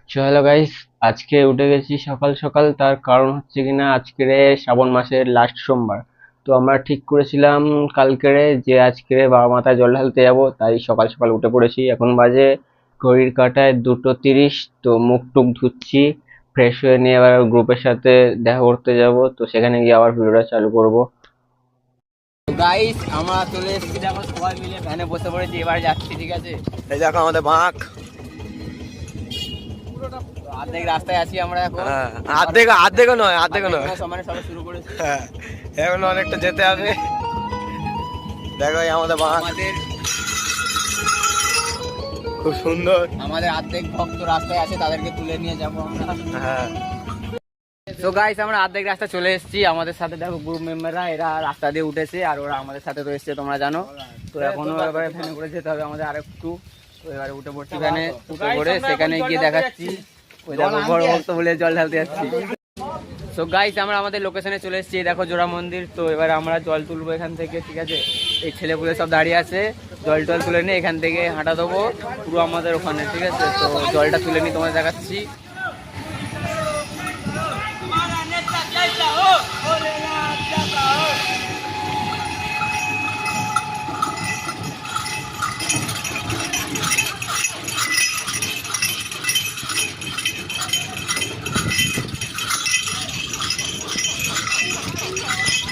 Hello guys, আজকে উঠে গেছি সকাল সকাল। তার কারণ হচ্ছে কিনা আজকে শ্রাবণ মাসের লাস্ট সোমবার। তো আমরা ঠিক করেছিলাম কালকেরে যে আজকে বাবা মাথায় জল ঢালতে যাব, তাই সকাল সকাল উঠে পড়েছি। এখন বাজে ঘড়ির কাঁটায় 2:30। তো মুখ টুক ধুচ্ছি, ফ্রেশ হয়ে নিয়ে এবার গ্রুপের সাথে দেখা করতে যাব। তো সেখানে গিয়ে আবার ভিডিওটা চালু করব। গাইস আমরা চলে এসেছি, দেখো সবাই মিলে ভ্যানে বসে পড়েছি, এবার যাচ্ছি। ঠিক আছে, এই দেখো আমাদের বাঁক। অর্ধেক রাস্তায় আছি আমরা এখন। অর্ধেকও নয়, সমানে সবাই শুরু করেছি। হ্যাঁ, এখন অনেকটা যেতে হবে। দেখো এই আমাদের বাঁক, আমাদের খুব সুন্দর। আমাদের অর্ধেক ভক্ত রাস্তায় আছে, তাদেরকে তুলে নিয়ে যাবো আমরা। হ্যাঁ, তো গাইস আমরা অর্ধেক রাস্তা চলে এসেছি। আমাদের সাথে দেখো গ্রুপ মেম্বাররা, এরা রাস্তা দিয়ে উঠেছে আর ওরা আমাদের সাথে তো এসছে, তোমরা জানো। তো এখনো এবারে ভ্যানে করে যেতে হবে আমাদের আরেকটু। তো এবারে উঠে পড়ছি ভ্যানে, উঠে পড়ে সেখানে গিয়ে দেখাচ্ছি। ওই দেখো বড় ভক্ত বলে জল ঢালতে যাচ্ছি। তো গাইস আমরা আমাদের লোকেশনে চলে এসেছি, দেখো জোড়া মন্দির। তো এবার আমরা জল তুলবো এখান থেকে। ঠিক আছে, এই ছেলেপুলে সব দাঁড়িয়ে আছে, জল টল তুলে নিয়ে এখান থেকে হাঁটা দেবো পুরো আমাদের ওখানে। ঠিক আছে, তো জলটা তুলে নিয়ে তোমাদের দেখাচ্ছি।